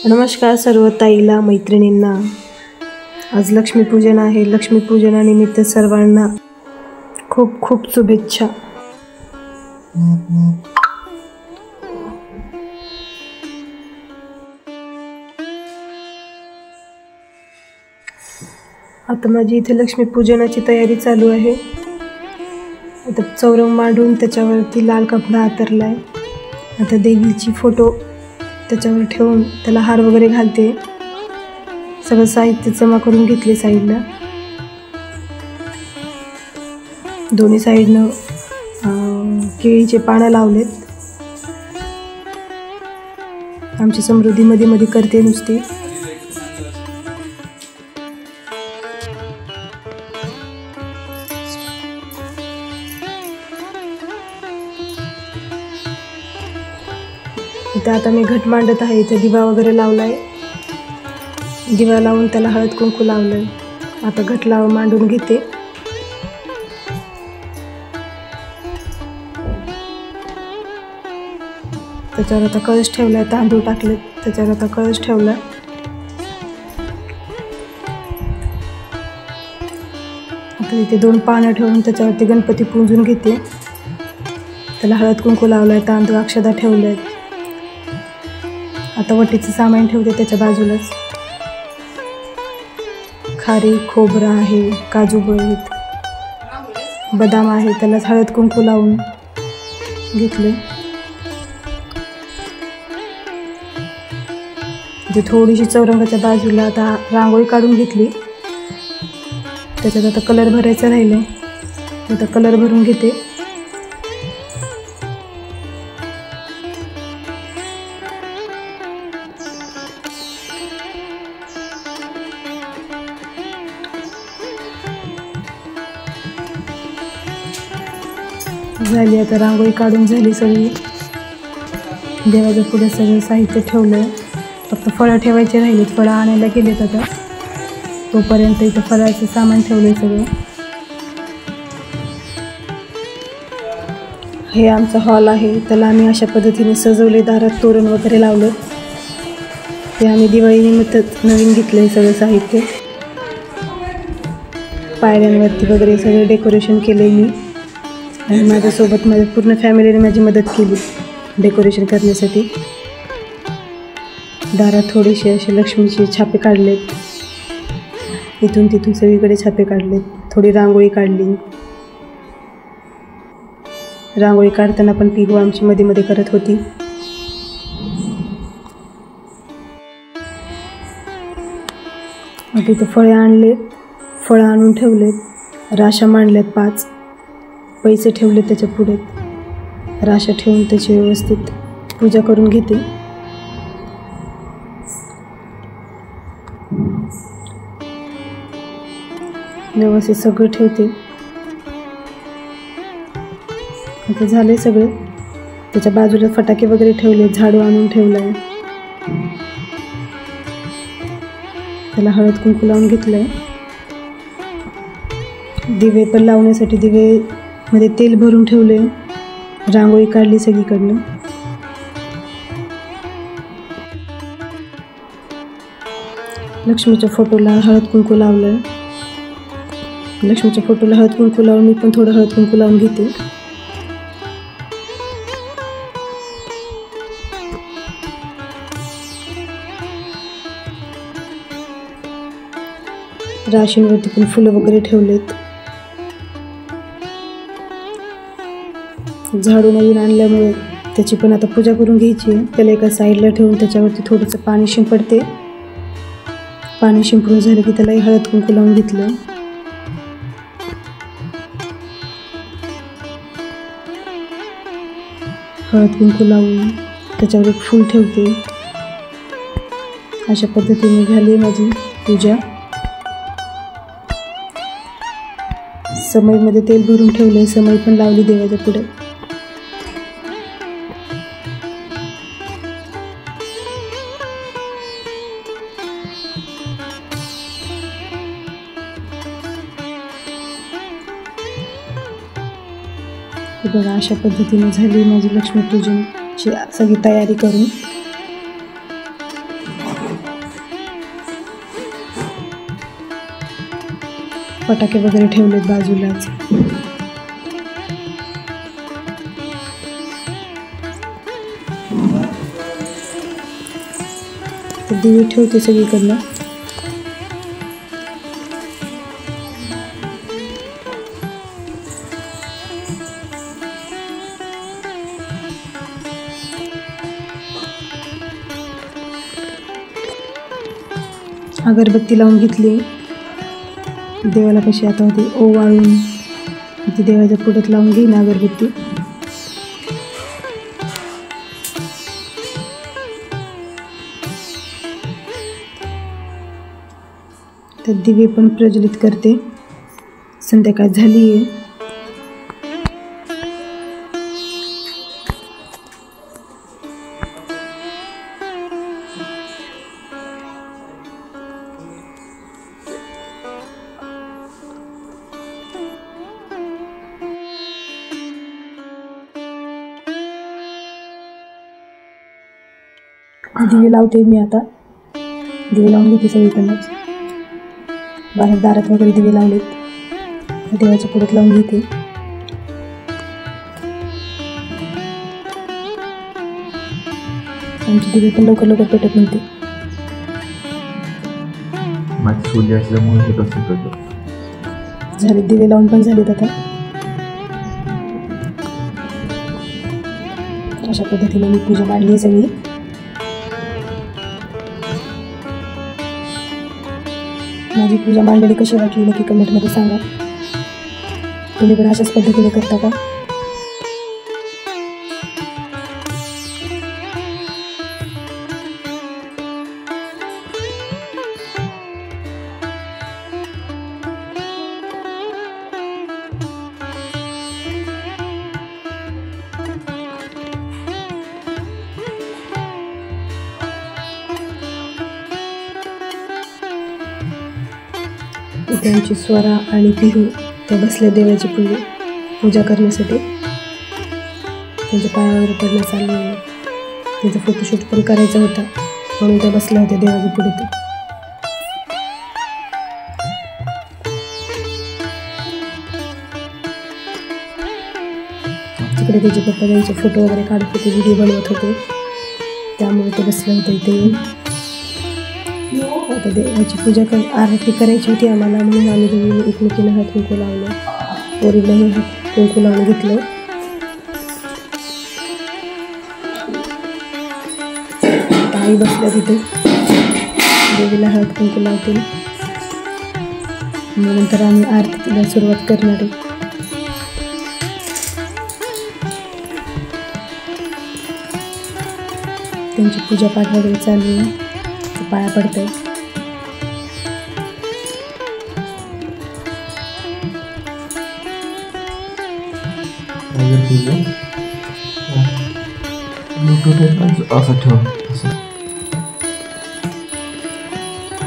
नमस्कार सर्व ताईला मैत्रिणींना। आज लक्ष्मीपूजन आहे। लक्ष्मीपूजनानिमित्त सर्वांना खूप खूप शुभेच्छा। आता माझी इथे लक्ष्मीपूजनाची तयारी चालू आहे। आता चौरंग मांडून त्याच्यावरती लाल कपडा आतरलाय। आता देवीची फोटो त्याच्यावर ठेवून त्याला हार वगैरे घालते। सगळं साहित्य जमा करून घेतले साईडला। दोन्ही साईडनं केळीचे पानं लावलेत। आमची समृद्धी मध्ये मध्ये करते नुसती। इथे आता मी घट मांडत आहे। इथे दिवा वगैरे लावलाय। दिवा लावून त्याला हळद कुंकू लावलंय। आता घट मांडून घेते। त्याच्यावर आता कळस ठेवलाय। तांदूळ टाकले त्याच्यावर आता कळस ठेवला। आता इथे 2 पानं ठेवून त्याच्यावरती गणपती पूजून घेते। त्याला हळद कुंकू लावलाय। तांदूळ अक्षदा ठेवलाय। आता वटीचं सामान ठेवते त्याच्या बाजूलाच। खारीक खोबरं आहे, काजू आहेत, बदाम आहे। त्याला हळद कुंकू लावून घेतले। थोडीशी चौरंगाच्या बाजूला आता रांगोळी काढून घेतली। त्याच्यात आता कलर भरायचा राहिले। आता कलर भरून घेते। झाली आता रांगोळी काढून झाली सगळी। देवाच्या पुढे सगळं साहित्य ठेवलं। फक्त फळं ठेवायचे राहिलेत। फळं आणायला गेलेत आता। तोपर्यंत इथं फळाचं सामान ठेवलंय सगळं। हे आमचा हॉल आहे। त्याला आम्ही अशा पद्धतीने सजवले। दारात तोरण वगैरे लावले। ते आम्ही दिवाळीनिमित्त नवीन घेतलंय सगळं साहित्य। पायऱ्यांवरती वगैरे सगळं डेकोरेशन केलंय मी आणि माझ्यासोबत माझ्या पूर्ण फॅमिलीने माझी मदत केली डेकोरेशन करण्यासाठी। दारात थोडेसे असे लक्ष्मीचे छापे काढलेत। इथून तिथून सगळीकडे छापे काढलेत। थोडी रांगोळी काढली। रांगोळी काढताना पण पिहू आमची मध्ये मध्ये करत होती। आता इथं फळे आणलेत। फळं आणून ठेवलेत। राशा मांडल्यात 5 पैसे ठेवले त्याच्या पुढे। राशा ठेवून त्याची व्यवस्थित पूजा करून घेते। व्यवस्थित सगळं ठेवते। आता झाले सगळे। त्याच्या बाजूला फटाके वगैरे ठेवले। झाडू आणून ठेवलाय। त्याला हळद कुंकू लावून घेतलंय। दिवे पण लावण्यासाठी दिवे मध्ये तेल भरून ठेवले। रांगोळी काढली सगळीकडनं। लक्ष्मीच्या फोटोला हळद कुंकू लावलंय। लक्ष्मीच्या फोटोला हळद कुंकू लावून मी पण थोडं हळद कुंकू लावून घेते। राशींवरती पण फुलं वगैरे ठेवलेत। झाडू नवीन आणल्यामुळे त्याची पण आता पूजा करून घ्यायची आहे। त्याला एका साईडला ठेवून त्याच्यावरती थोडंसं पाणी शिंपडते। पाणी शिंपडून झालं की त्यालाही हळद कुंकू लावून घेतलं। हळद कुंकू लावून त्याच्यावर एक फूल ठेवते। अशा पद्धतीने झाली माझी पूजा। समईमध्ये तेल भरून ठेवले। समई पण लावली देवाच्या पुढे। बघा अशा पद्धतीने झाली माझी लक्ष्मीपूजनची सगळी तयारी करून। फटाके वगैरे ठेवलेत बाजूलाच. दिवे ठेवते सगळीकडनं. अगरबत्ती लावून घेतली देवाला. कशी आता होती ओवाळून ती देवाच्या पुढ्यात लावून घेईन अगरबत्ती. तर दिवे पण प्रज्वलित करते. संध्याकाळ झाली आहे. दिवे लावते मी आता. दिवे लावून घेते सगळीकडनंच. बाहेर दारात वगैरे दिवे लावलेत. देवाच्या पुढ्यात लावून घेते. आमचे दिवे पण लवकर लवकर पेटत नव्हते. झाले दिवे लावून पण झालेत आता. अशा पद्धतीने मी पूजा मांडली सगळी. माझी पूजा मांडणी कशी वाटली नक्की कमेंटमध्ये सांगा. तुम्ही पण अशाच पद्धतीने करता का? त्यांची स्वरा आणि पिहू ते बसले देवाची पूजा करण्यासाठी. त्यांच्या पायावर पडणं चालू आहे. त्यांचा फोटोशूट पण करायचा होता म्हणून ते बसले होते देवाच्या पुढे. तिकडे त्याचे पप्पा त्यांचे फोटो वगैरे काढत होते, व्हिडिओ बनवत होते, त्यामुळे ते बसले होते इथे. आता देवाची पूजा आरती करायची होती आम्हाला म्हणून आम्ही दोघींनी एकमेकीला हात कुंकू लावलं. पोरीलाही हात कुंकू लावून घेतलं. आई बसल्या तिथे देवीला हात कुंकू लावतील. नंतर आम्ही आरतीला सुरुवात करणार आहे. त्यांची पूजापाठ वगैरे चालू आहे. पाया पडत आहे.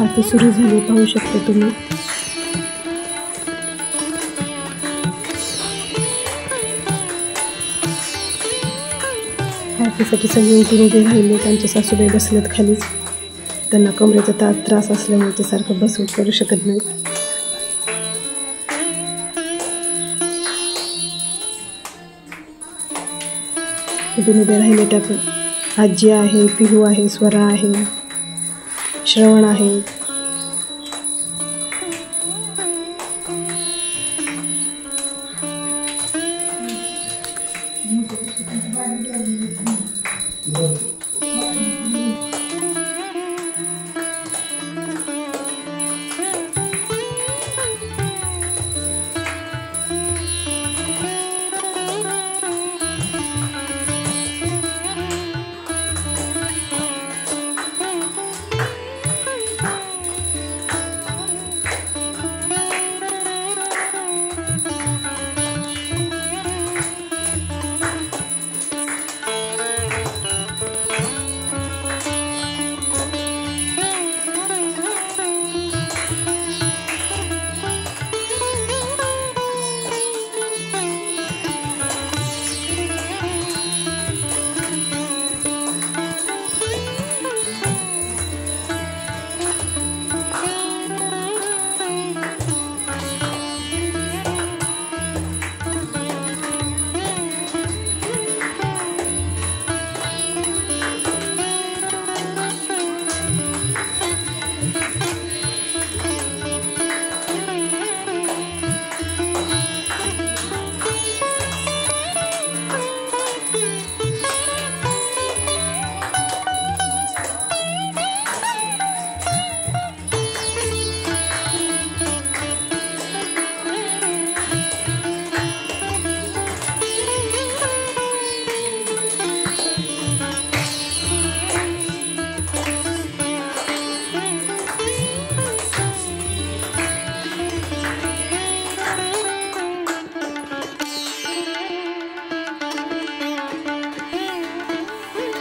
आरती सुरू झाली पाहू शकता तुम्ही. आरतीसाठी सगळे उठून उभे राहिले. त्यांचे सासूबाई बसलेत खालीच. त्यांना कमरेचा त्रास असल्यामुळे ते सारखं बसून करू शकत नाहीत. कुठून उभे राहिले त्या पण. आजी आहे, पिहू आहे, स्वरा आहे, श्रवण आहे.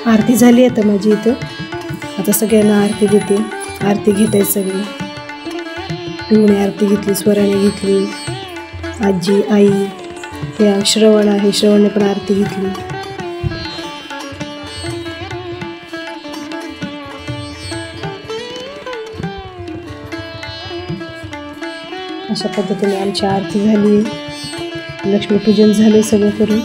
आरती झाली आता माझी इथं. आता सगळ्यांना आरती देते. आरती घेत आहेत सगळे. पिऊने आरती घेतली, स्वराने घेतली, आजी, आई, या श्रवण आहे, श्रवणने पण आरती घेतली. अशा पद्धतीने आमची आरती झाली. लक्ष्मीपूजन झाले सगळं करून.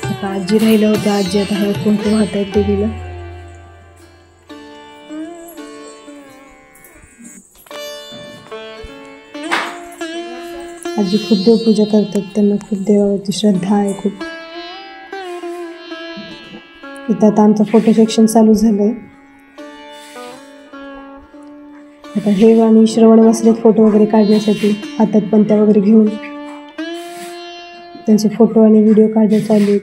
आता आजी राहिल्या होत्या. आजी आता हळद कुंकू वाहत आहेत देवीला. आजी खूप देवपूजा करतात. त्यांना खूप देवावरती श्रद्धा आहे खूप. इथं आता आमचं फोटो सेक्शन चालू झालंय. आता हे आणि श्रवण बसलेत फोटो वगैरे काढण्यासाठी. हातात पंत्या वगैरे घेऊन त्यांचे फोटो आणि व्हिडिओ काढण्यात चालू आहेत.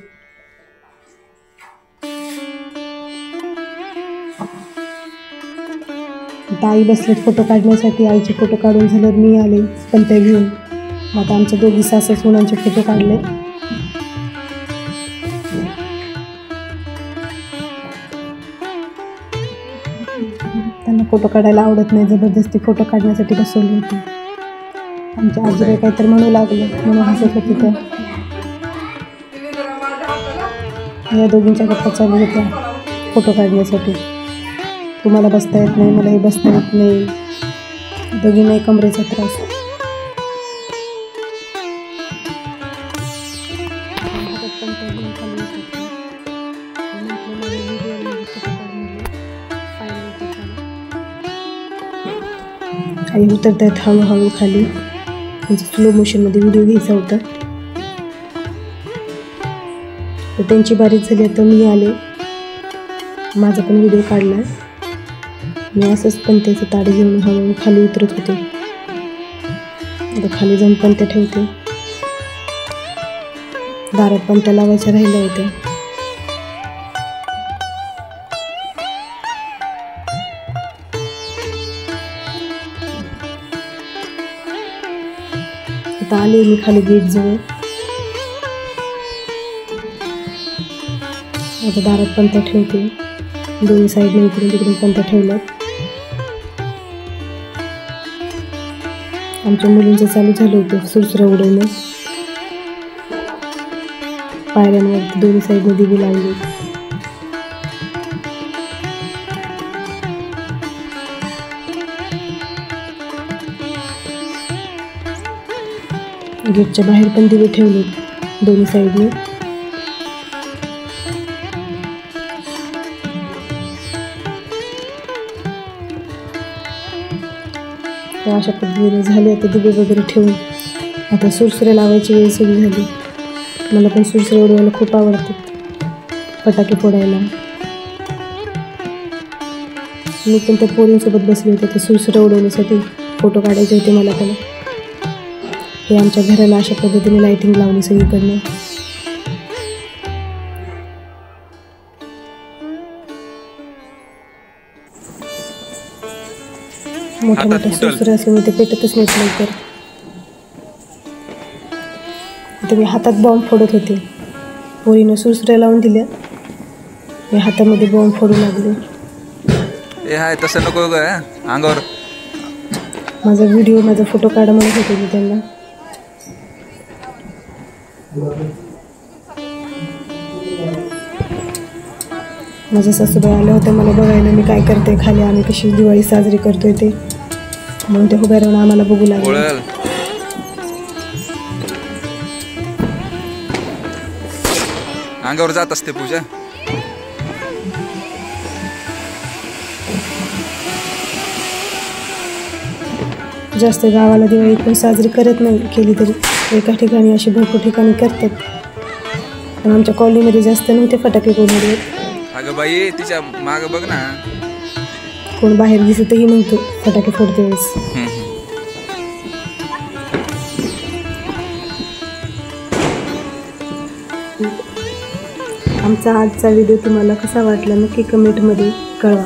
आता आई बसलेत फोटो काढण्यासाठी. आईचे फोटो काढून झाल्यावर मी आले पंत्या घेऊन. आता आमच्या दोघी सासू सुनांचे फोटो काढले. त्यांना फोटो काढायला आवडत नाही. जबरदस्ती फोटो काढण्यासाठी बसवले होते. आमच्या आजीला काहीतरी म्हणू लागले म्हणून हसत होती. तर या दोघींच्या गप्पा चालू होत्या फोटो काढण्यासाठी. तुम्हाला बसता येत नाही, मला हे बसता येत नाही. दोघींनाही कमरेचा त्रास. आई उतरत आहेत हळूहळू खाली. त्यांचा स्लो मोशनमध्ये व्हिडिओ घ्यायचा होता. तर त्यांची बारी झाली. आता मी आले. माझा पण व्हिडिओ काढला. मी असंच पंत्याचं ताट घेऊन हळूहळू खाली उतरत होते. आता खाली जाऊन पंत्या ठेवते. दारात पंत्या लावायच्या राहिल्या होत्या. आता आले मी खाली गेट जवळ. आता दारात पंत्या ठेवते. दोन्ही साईडने इकडून तिकडून पंत्या ठेवल्यात. आमच्या मुलींचं चालू झालं होतं सुरसुऱ्या उडवणं. पायऱ्यांवरती दोन्ही साईडने दिवे लावले. गेटच्या बाहेर पण दिवे ठेवले दोन्ही साईडने. अशा पद्धतीने झाले. आता दिवे वगैरे ठेवून आता सुरसुऱ्या लावायची वेळ सुरू झाली. मला पण सुरसुऱ्या उडवायला खूप आवडतात, फटाके फोडायला. मी पण त्या पोरींसोबत बसले होते तर सुरसुऱ्या उडवण्यासाठी. फोटो काढायचे होते मला पण. हे आमच्या घराला अशा पद्धतीने लाइटिंग लावली सगळीकडनं. मोठ्या मोठ्या सुरसुऱ्या असल्यामुळे ते पेटतच नाहीत लवकर. आता मी हातात बॉम्ब फोडत होते. पोरीनं सुरसुऱ्या लावून दिल्या. मी हातामध्ये बॉम्ब फोडू लागले. तसं नको ग अंगावर. माझा व्हिडिओ माझा फोटो काढा म्हणत होते मी त्यांना. माझ्या सासूबाई आल्या होत्या मला बघायला मी काय करते खाली, आम्ही कशी दिवाळी साजरी करतोय ते. म्हणून ते उभ्या राहून आम्हाला बघू लागले. अंगावर जात असते पूजा. जास्त गावाला दिवाळी कोण साजरी करत नाही, केली तरी एका ठिकाणी अशी भरपूर ठिकाणी करतात. पण आमच्या कॉलनीमध्ये जास्त नव्हते फटाके कोण उडवत. अगं बाई तिच्या मागं बघ ना, कोण बाहेर दिसतही नव्हतं फटाके फोडते वेळेस. आमचा आजचा व्हिडिओ तुम्हाला कसा वाटला नक्की कमेंटमध्ये कळवा.